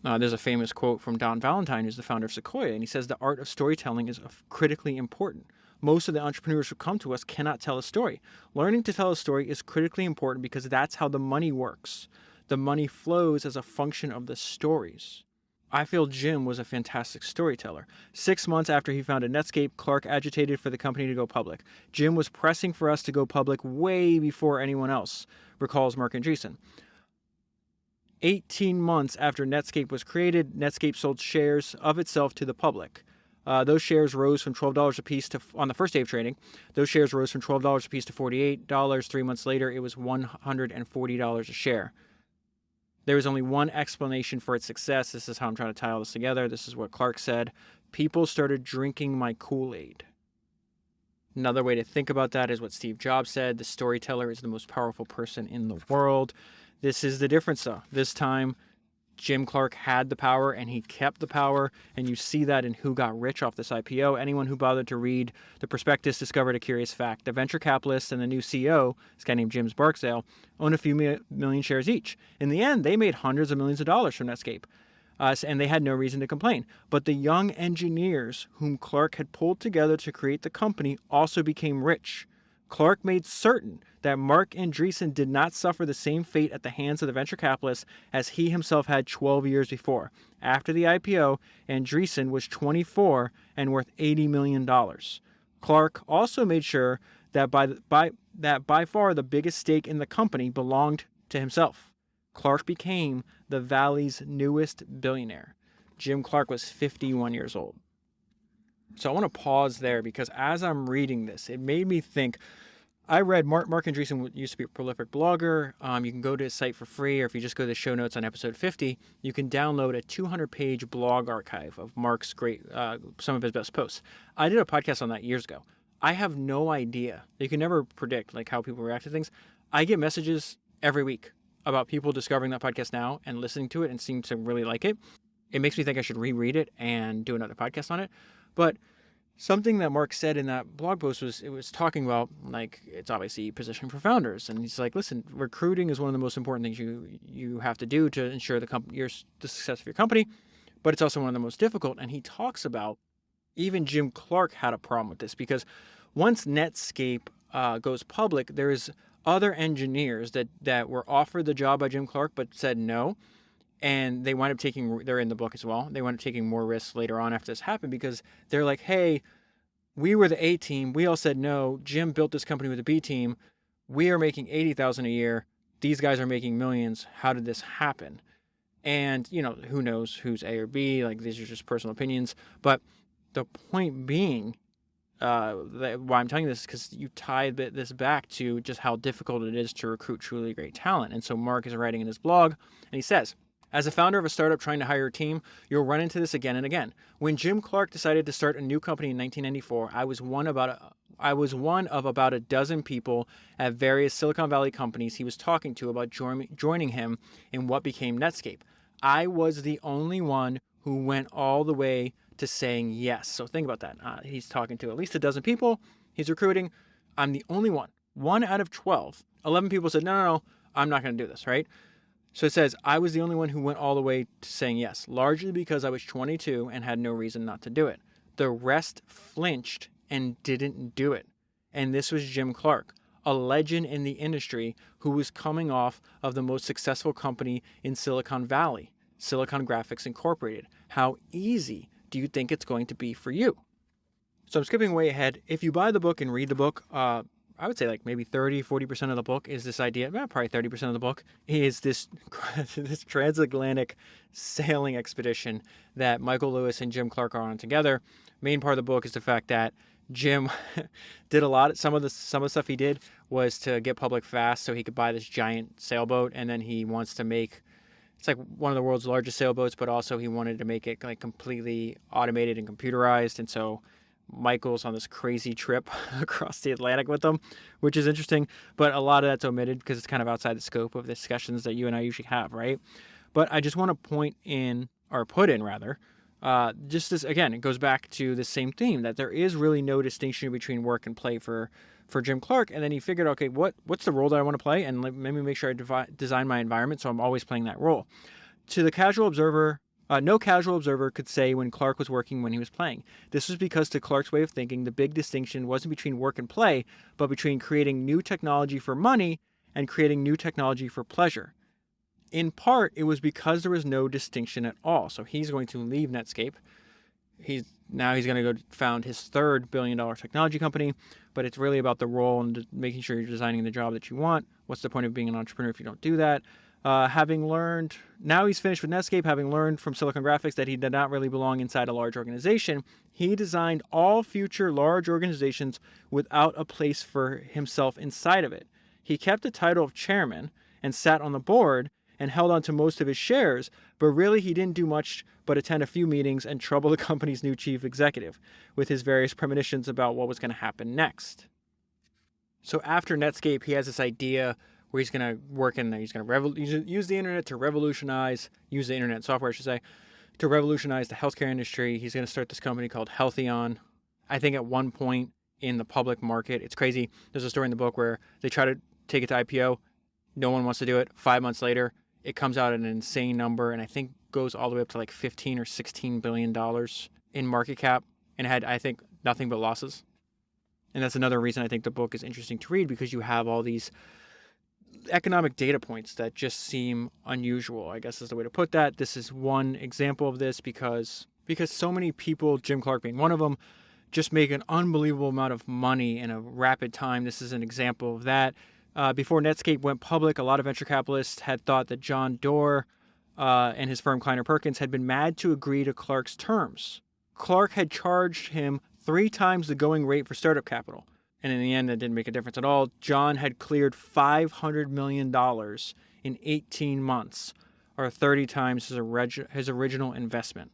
There's a famous quote from Don Valentine, who's the founder of Sequoia, and he says the art of storytelling is critically important. Most of the entrepreneurs who come to us cannot tell a story. Learning to tell a story is critically important because that's how the money works. The money flows as a function of the stories. I feel Jim was a fantastic storyteller. 6 months after he founded Netscape, Clark agitated for the company to go public. Jim was pressing for us to go public way before anyone else, recalls Mark Andreessen. 18 months after Netscape was created, Netscape sold shares of itself to the public. Those shares rose from $12 a piece on the first day of trading. Those shares rose from $12 a piece to $48. 3 months later, it was $140 a share. There was only one explanation for its success. This is how I'm trying to tie all this together. This is what Clark said. People started drinking my Kool-Aid. Another way to think about that is what Steve Jobs said. The storyteller is the most powerful person in the world. This is the difference, though. This time, Jim Clark had the power, and he kept the power, and you see that in who got rich off this IPO. Anyone who bothered to read the prospectus discovered a curious fact. The venture capitalists and the new CEO, this guy named James Barksdale, own a few million shares each. In the end, they made hundreds of millions of dollars from Netscape, and they had no reason to complain. But the young engineers whom Clark had pulled together to create the company also became rich. Clark made certain that Mark Andreessen did not suffer the same fate at the hands of the venture capitalists as he himself had 12 years before. After the IPO, Andreessen was 24 and worth $80 million. Clark also made sure that by far the biggest stake in the company belonged to himself. Clark became the Valley's newest billionaire. Jim Clark was 51 years old. So I want to pause there because as I'm reading this, it made me think. I read Mark Andreessen used to be a prolific blogger. You can go to his site for free, or if you just go to the show notes on episode 50, you can download a 200-page blog archive of Mark's some of his best posts. I did a podcast on that years ago. I have no idea. You can never predict how people react to things. I get messages every week about people discovering that podcast now and listening to it and seem to really like it. It makes me think I should reread it and do another podcast on it. But something that Mark said in that blog post was talking about, it's obviously positioning for founders. And he's like, listen, recruiting is one of the most important things you have to do to ensure the success of your company, but it's also one of the most difficult. And he talks about even Jim Clark had a problem with this because once Netscape goes public, there's other engineers that were offered the job by Jim Clark but said no. And they wind up they're in the book as well, they wind up taking more risks later on after this happened because they're like, hey, we were the A team. We all said no. Jim built this company with the B team. We are making $80,000 a year. These guys are making millions. How did this happen? And, who knows who's A or B? These are just personal opinions. But the point being, why I'm telling you this is because you tie this back to just how difficult it is to recruit truly great talent. And so Mark is writing in his blog, and he says, as a founder of a startup trying to hire a team, you'll run into this again and again. When Jim Clark decided to start a new company in 1994, I was one of about a dozen people at various Silicon Valley companies he was talking to about joining him in what became Netscape. I was the only one who went all the way to saying yes. So think about that. He's talking to at least a dozen people. He's recruiting. I'm the only one. 1 out of 12. 11 people said, no, I'm not going to do this, right? So it says, I was the only one who went all the way to saying yes, largely because I was 22 and had no reason not to do it. The rest flinched and didn't do it. And this was Jim Clark, a legend in the industry who was coming off of the most successful company in Silicon Valley, Silicon Graphics Incorporated. How easy do you think it's going to be for you? So I'm skipping way ahead. If you buy the book and read the book, I would say like maybe 40% of the book is this idea, probably 30% of the book is this transatlantic sailing expedition that Michael Lewis and Jim Clark are on together. Main part of the book is the fact that Jim did some of the stuff he did was to get public fast so he could buy this giant sailboat, and then he wants to make, it's like one of the world's largest sailboats, but also he wanted to make it like completely automated and computerized. And so Michael's on this crazy trip across the Atlantic with them, which is interesting, but a lot of that's omitted because it's kind of outside the scope of the discussions that you and I usually have, right? But I just want to put in, just this, again, it goes back to the same theme that there is really no distinction between work and play for Jim Clark. And then he figured, okay, what's the role that I want to play? And let me make sure I design my environment so I'm always playing that role. To the casual observer, no casual observer could say when Clark was working when he was playing. This was because to Clark's way of thinking, the big distinction wasn't between work and play, but between creating new technology for money and creating new technology for pleasure. In part, it was because there was no distinction at all. So he's going to leave Netscape. He's going to go found his third billion-dollar technology company, but it's really about the role and making sure you're designing the job that you want. What's the point of being an entrepreneur if you don't do that? Having learned, now he's finished with Netscape, having learned from Silicon Graphics that he did not really belong inside a large organization, he designed all future large organizations without a place for himself inside of it. He kept the title of chairman and sat on the board and held on to most of his shares, but really he didn't do much but attend a few meetings and trouble the company's new chief executive with his various premonitions about what was going to happen next. So after Netscape, he has this idea where he's going to work in there. He's going to use the internet to use the internet software, I should say, to revolutionize the healthcare industry. He's going to start this company called Healthion. I think at one point in the public market, it's crazy. There's a story in the book where they try to take it to IPO. No one wants to do it. 5 months later, it comes out at an insane number, and I think goes all the way up to like $15 or $16 billion in market cap, and had, I think, nothing but losses. And that's another reason I think the book is interesting to read, because you have all these economic data points that just seem unusual, I guess is the way to put that. This is one example of this because so many people, Jim Clark being one of them, just make an unbelievable amount of money in a rapid time. This is an example of that. Before Netscape went public, a lot of venture capitalists had thought that John Doerr and his firm Kleiner Perkins had been mad to agree to Clark's terms. Clark had charged him 3 times the going rate for startup capital. And in the end, that didn't make a difference at all. John had cleared $500 million in 18 months, or 30 times his original investment.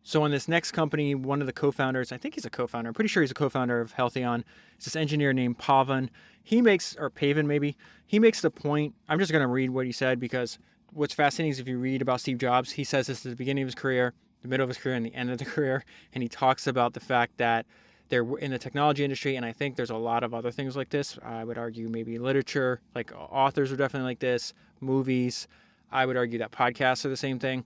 So on this next company, one of the co-founders, I think he's a co-founder, I'm pretty sure he's a co-founder of Healthion, is this engineer named Pavan. He makes the point, I'm just going to read what he said, because what's fascinating is if you read about Steve Jobs, he says this at the beginning of his career, the middle of his career, and the end of the career, and he talks about the fact that they're in the technology industry, and I think there's a lot of other things like this. I would argue maybe literature, like authors are definitely like this, movies. I would argue that podcasts are the same thing,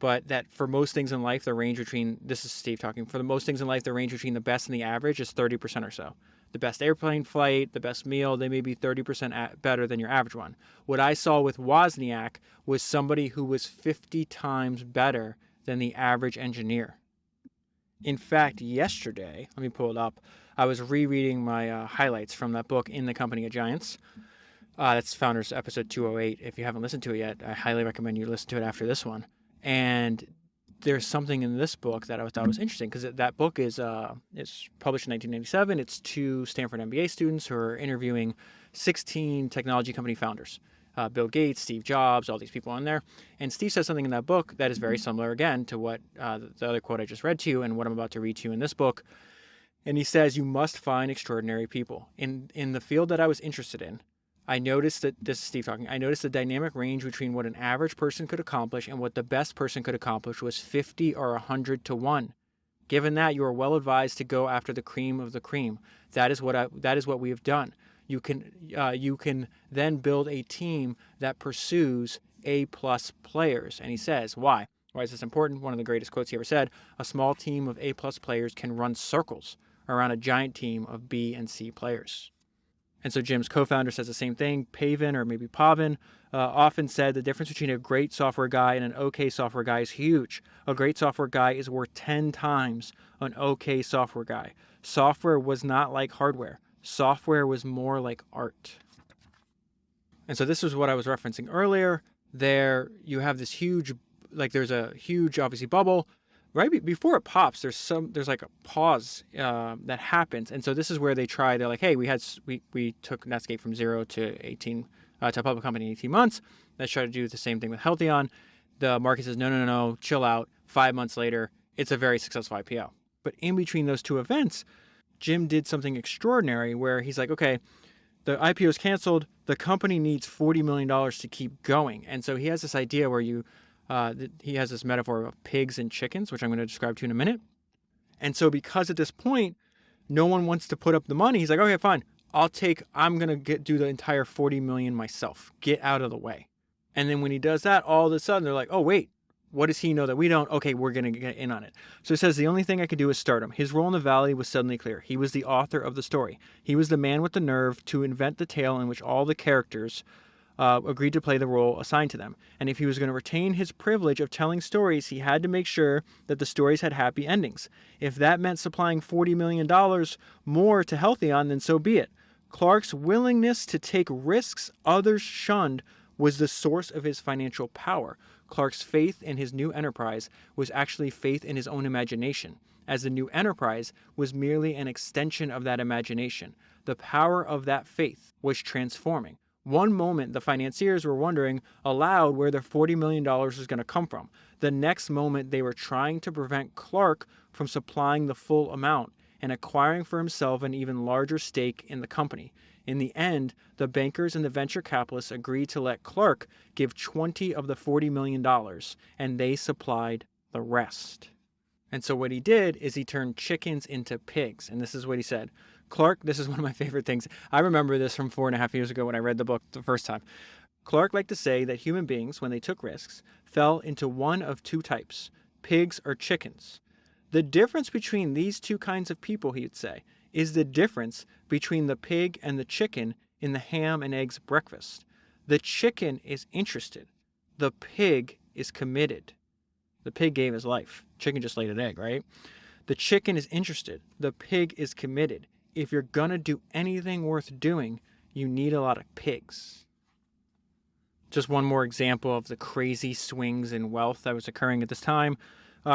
but that for most things in life, the range between, this is Steve talking, for the most things in life, the range between the best and the average is 30% or so. The best airplane flight, the best meal, they may be 30% better than your average one. What I saw with Wozniak was somebody who was 50 times better than the average engineer. In fact, yesterday, let me pull it up, I was rereading my highlights from that book, In the Company of Giants. That's Founders episode 208. If you haven't listened to it yet, I highly recommend you listen to it after this one. And there's something in this book that I thought was interesting, because that book is it's published in 1997. It's 2 Stanford MBA students who are interviewing 16 technology company founders. Bill Gates, Steve Jobs, all these people on there. And Steve says something in that book that is very similar, again, to what the other quote I just read to you and what I'm about to read to you in this book. And he says, you must find extraordinary people. In the field that I was interested in, I noticed that, this is Steve talking, I noticed the dynamic range between what an average person could accomplish and what the best person could accomplish was 50 or 100 to 1. Given that, you are well advised to go after the cream of the cream. That is what we have done. You can then build a team that pursues A-plus players. And he says, why? Why is this important? One of the greatest quotes he ever said, a small team of A-plus players can run circles around a giant team of B and C players. And so Jim's co-founder says the same thing. Pavin, or maybe Pavin, often said the difference between a great software guy and an okay software guy is huge. A great software guy is worth 10 times an okay software guy. Software was not like hardware. Software was more like art. And so this is what I was referencing earlier. There you have this huge, there's a huge, obviously, bubble. Right before it pops, there's like a pause that happens. And so this is where they're like, hey, we took Netscape from 0 to 18 to a public company in 18 months. Let's try to do the same thing with Healtheon. The market says, no, chill out. 5 months later, it's a very successful IPO. But in between those two events, Jim did something extraordinary where he's like, okay, the IPO is canceled. The company needs $40 million to keep going. And so he has this idea where he has this metaphor of pigs and chickens, which I'm going to describe to you in a minute. And so because at this point, no one wants to put up the money, he's like, okay, fine. I'm going to do the entire 40 million myself. Get out of the way. And then when he does that, all of a sudden they're like, oh, wait, what does he know that we don't? Okay, we're going to get in on it. So he says the only thing I could do is start him. His role in the valley was suddenly clear. He was the author of the story. He was the man with the nerve to invent the tale in which all the characters agreed to play the role assigned to them. And if he was going to retain his privilege of telling stories, he had to make sure that the stories had happy endings. If that meant supplying $40 million more to Healtheon, then so be it. Clark's willingness to take risks others shunned was the source of his financial power. Clark's faith in his new enterprise was actually faith in his own imagination, as the new enterprise was merely an extension of that imagination. The power of that faith was transforming. One moment, the financiers were wondering aloud where their $40 million was going to come from. The next moment, they were trying to prevent Clark from supplying the full amount and acquiring for himself an even larger stake in the company. In the end, the bankers and the venture capitalists agreed to let Clark give 20 of the $40 million, and they supplied the rest. And so what he did is he turned chickens into pigs. And this is what he said. Clark, this is one of my favorite things. I remember this from 4.5 years ago when I read the book the first time. Clark liked to say that human beings, when they took risks, fell into one of two types, pigs or chickens. The difference between these two kinds of people, he would say, is the difference between the pig and the chicken in the ham and eggs breakfast. The chicken is interested. The pig is committed. The pig gave his life. Chicken just laid an egg, right? The chicken is interested. The pig is committed. If you're going to do anything worth doing, you need a lot of pigs. Just one more example of the crazy swings in wealth that was occurring at this time.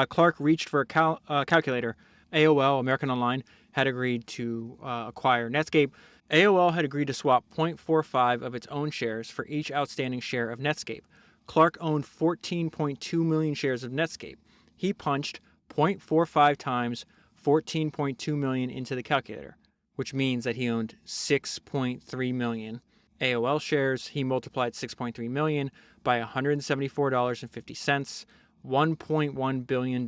Clark reached for a calculator. AOL, American Online, had agreed to acquire Netscape. AOL had agreed to swap 0.45 of its own shares for each outstanding share of Netscape. Clark owned 14.2 million shares of Netscape. He punched 0.45 times 14.2 million into the calculator, which means that he owned 6.3 million AOL shares. He multiplied 6.3 million by $174.50. $1.1 billion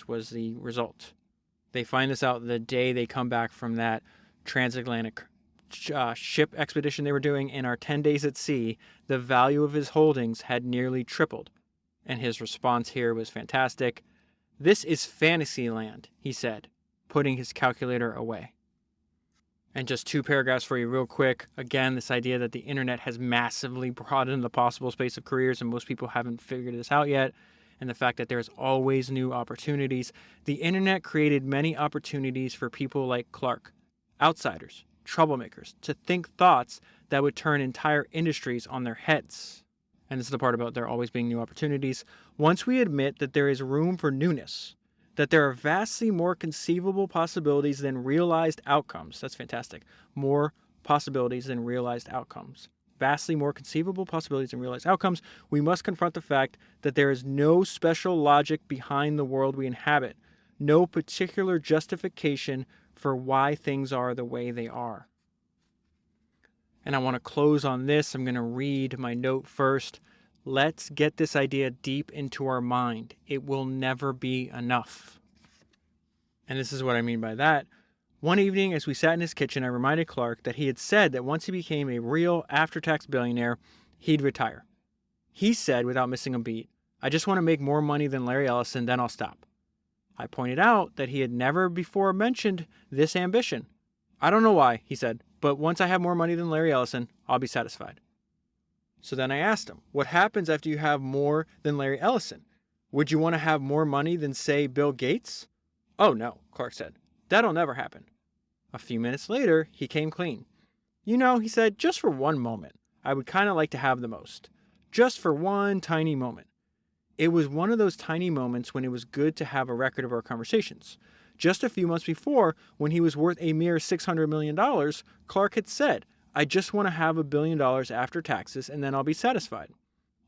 was the result. They find this out the day they come back from that transatlantic ship expedition they were doing. In our 10 days at sea, the value of his holdings had nearly tripled. And his response here was fantastic. "This is fantasy land," he said, putting his calculator away. And just 2 paragraphs for you real quick. Again, this idea that the internet has massively broadened the possible space of careers, and most people haven't figured this out yet. And the fact that there's always new opportunities. The internet created many opportunities for people like Clark, outsiders, troublemakers, to think thoughts that would turn entire industries on their heads. and this is the part about there always being new opportunities, once we admit that there is room for newness, that there are vastly more conceivable possibilities than realized outcomes. That's fantastic. More possibilities than realized outcomes. Vastly more conceivable possibilities than realized outcomes. We must confront the fact that there is no special logic behind the world we inhabit, no particular justification for why things are the way they are. And I want to close on this. I'm going to read my note first. Let's get this idea deep into our mind. It will never be enough. And this is what I mean by that. One evening, as we sat in his kitchen, I reminded Clark that he had said that once he became a real after-tax billionaire, he'd retire. He said, without missing a beat, "I just want to make more money than Larry Ellison, then I'll stop." I pointed out that he had never before mentioned this ambition. "I don't know why," he said, "but once I have more money than Larry Ellison, I'll be satisfied." So then I asked him, what happens after you have more than Larry Ellison? Would you want to have more money than, say, Bill Gates? "Oh, no," Clark said. "That'll never happen." A few minutes later, he came clean. "You know," he said, "just for one moment, I would kind of like to have the most. Just for one tiny moment." It was one of those tiny moments when it was good to have a record of our conversations. Just a few months before, when he was worth a mere $600 million, Clark had said, "I just want to have $1 billion after taxes and then I'll be satisfied."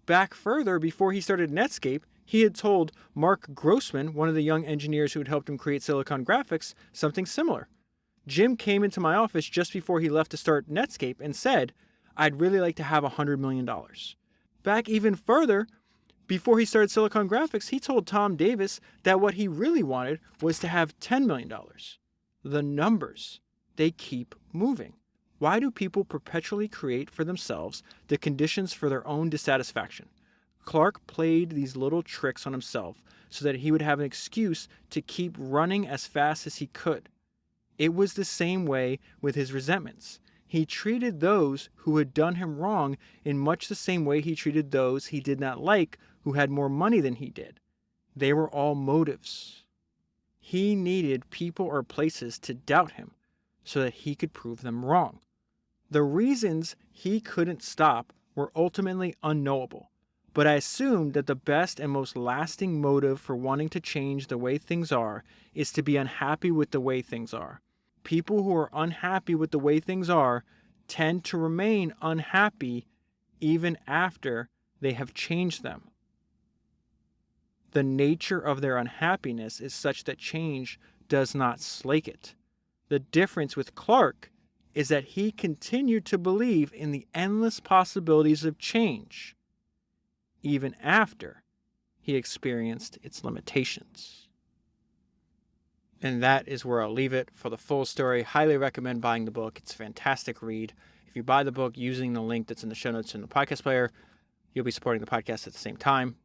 Back further, before he started Netscape, he had told Mark Grossman, one of the young engineers who had helped him create Silicon Graphics, something similar. Jim came into my office just before he left to start Netscape and said, "I'd really like to have $100 million. Back even further, before he started Silicon Graphics, he told Tom Davis that what he really wanted was to have $10 million. The numbers, they keep moving. Why do people perpetually create for themselves the conditions for their own dissatisfaction? Clark played these little tricks on himself so that he would have an excuse to keep running as fast as he could. It was the same way with his resentments. He treated those who had done him wrong in much the same way he treated those he did not like who had more money than he did. They were all motives. He needed people or places to doubt him so that he could prove them wrong. The reasons he couldn't stop were ultimately unknowable, but I assumed that the best and most lasting motive for wanting to change the way things are is to be unhappy with the way things are. People who are unhappy with the way things are tend to remain unhappy even after they have changed them. The nature of their unhappiness is such that change does not slake it. The difference with Clark is that he continued to believe in the endless possibilities of change, even after he experienced its limitations. And that is where I'll leave it. For the full story, highly recommend buying the book. It's a fantastic read. If you buy the book using the link that's in the show notes in the podcast player, you'll be supporting the podcast at the same time.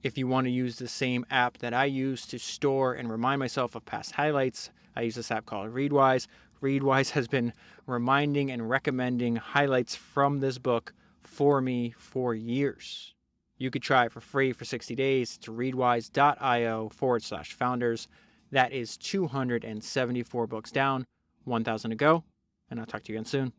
If you want to use the same app that I use to store and remind myself of past highlights, I use this app called Readwise. Readwise has been reminding and recommending highlights from this book for me for years. You could try it for free for 60 days. It's readwise.io/founders. That is 274 books down, 1,000 to go, and I'll talk to you again soon.